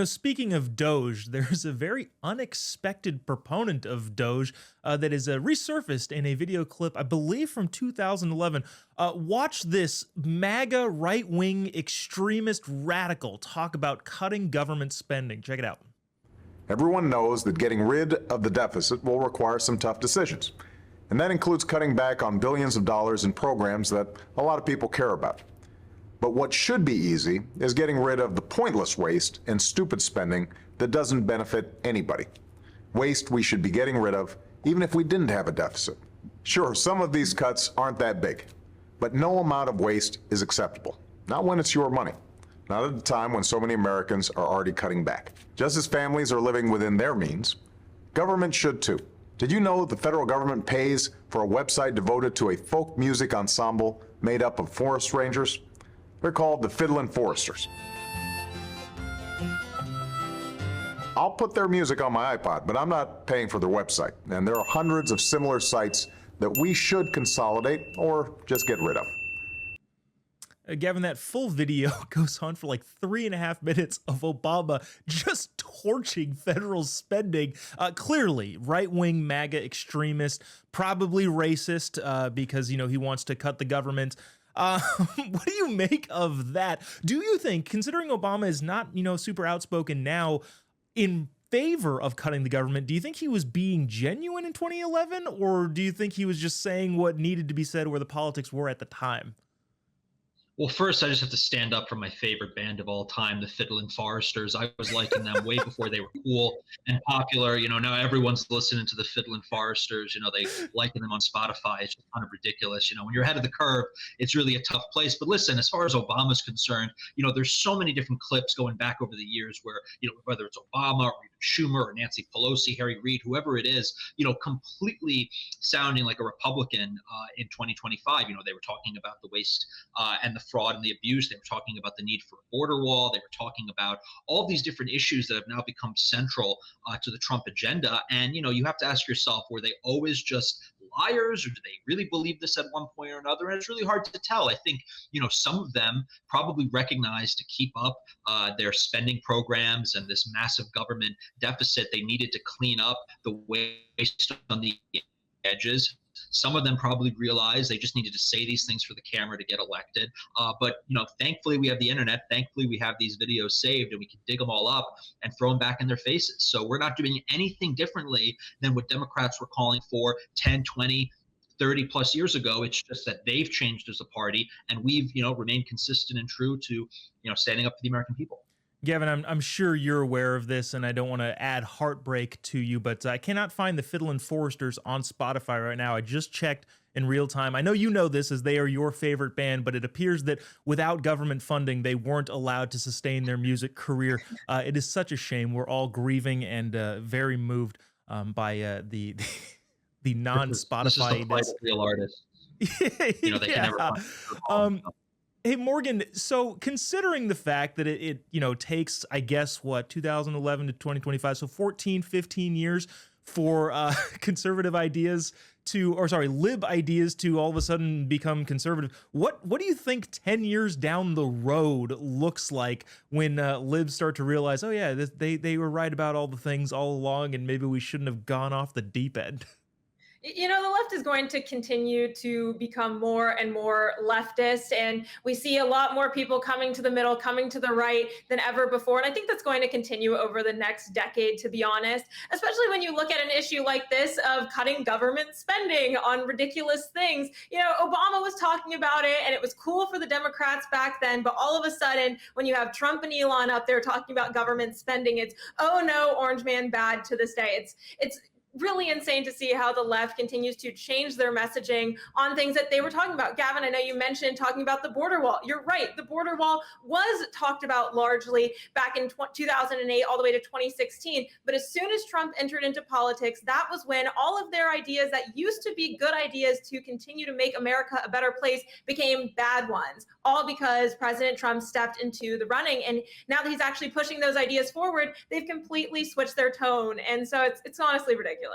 Speaking of Doge, there's a very unexpected proponent of Doge that is resurfaced in a video clip, I believe from 2011. Watch this MAGA right wing extremist radical talk about cutting government spending. Check it out. Everyone knows that getting rid of the deficit will require some tough decisions. And that includes cutting back on billions of dollars in programs that a lot of people care about. But what should be easy is getting rid of the pointless waste and stupid spending that doesn't benefit anybody. Waste we should be getting rid of, even if we didn't have a deficit. Sure, some of these cuts aren't that big, but no amount of waste is acceptable. Not when it's your money. Not at a time when so many Americans are already cutting back. Just as families are living within their means, government should too. Did you know the federal government pays for a website devoted to a folk music ensemble made up of forest rangers? They're called the Fiddlin' Foresters. I'll put their music on my iPod, but I'm not paying for their website. And there are hundreds of similar sites that we should consolidate or just get rid of. Gavin, that full video goes on for like 3.5 minutes of Obama just torching federal spending. Clearly, right-wing MAGA extremist, probably racist because, he wants to cut the government. What do you make of that? Do you think, considering Obama is not, super outspoken now in favor of cutting the government, do you think he was being genuine in 2011? Or do you think he was just saying what needed to be said where the politics were at the time? Well, first, I just have to stand up for my favorite band of all time, the Fiddlin' Foresters. I was liking them way before they were cool and popular. Now everyone's listening to the Fiddlin' Foresters. They liking them on Spotify. It's just kind of ridiculous. When you're ahead of the curve, it's really a tough place. But listen, as far as Obama's concerned, there's so many different clips going back over the years where, whether it's Obama or even Schumer or Nancy Pelosi, Harry Reid, whoever it is, completely sounding like a Republican in 2025. They were talking about the waste and the fraud and the abuse. They were talking about the need for a border wall. They were talking about all these different issues that have now become central to the Trump agenda. And, you have to ask yourself, were they always just liars, or did they really believe this at one point or another? And it's really hard to tell. I think, some of them probably recognized to keep up their spending programs and this massive government deficit, they needed to clean up the waste on the edges. Some of them probably realized they just needed to say these things for the camera to get elected. But thankfully we have the internet. Thankfully we have these videos saved and we can dig them all up and throw them back in their faces. So we're not doing anything differently than what Democrats were calling for 10, 20, 30 plus years ago. It's just that they've changed as a party, and we've, remained consistent and true to, standing up for the American people. Gavin, I'm sure you're aware of this, and I don't want to add heartbreak to you, but I cannot find the Fiddlin' Foresters on Spotify right now. I just checked in real time. I know you know this as they are your favorite band, but it appears that without government funding, they weren't allowed to sustain their music career. It is such a shame. We're all grieving and very moved by the the non-Spotify. This is the plight of real artists. They can never find. Hey, Morgan, so considering the fact that it takes, I guess, 2011 to 2025, so 14, 15 years for conservative ideas lib ideas to all of a sudden become conservative. What do you think 10 years down the road looks like when libs start to realize, oh yeah, they were right about all the things all along, and maybe we shouldn't have gone off the deep end? The left is going to continue to become more and more leftist, and we see a lot more people coming to the middle, coming to the right than ever before. And I think that's going to continue over the next decade, to be honest, especially when you look at an issue like this of cutting government spending on ridiculous things. Obama was talking about it, and it was cool for the Democrats back then, but all of a sudden, when you have Trump and Elon up there talking about government spending, it's, oh no, Orange Man bad to this day. It's really insane to see how the left continues to change their messaging on things that they were talking about. Gavin, I know you mentioned talking about the border wall. You're right. The border wall was talked about largely back in 2008 all the way to 2016. But as soon as Trump entered into politics, that was when all of their ideas that used to be good ideas to continue to make America a better place became bad ones, all because President Trump stepped into the running. And now that he's actually pushing those ideas forward, they've completely switched their tone. And so it's honestly ridiculous.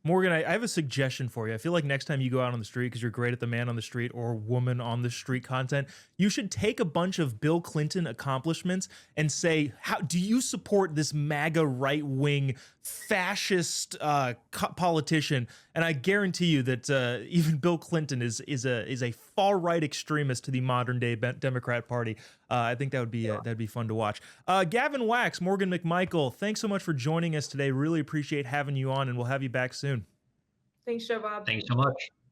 Morgan, I have a suggestion for you. I feel like next time you go out on the street, because you're great at the man on the street or woman on the street content, you should take a bunch of Bill Clinton accomplishments and say, how do you support this MAGA right-wing fascist politician? And I guarantee you that even Bill Clinton is a far-right extremist to the modern-day Democrat Party. I think that would be that'd be fun to watch. Gavin Wax, Morgan McMichael, thanks so much for joining us today. Really appreciate having you on, and we'll have you back soon. Thanks, Jobob. Thanks so much.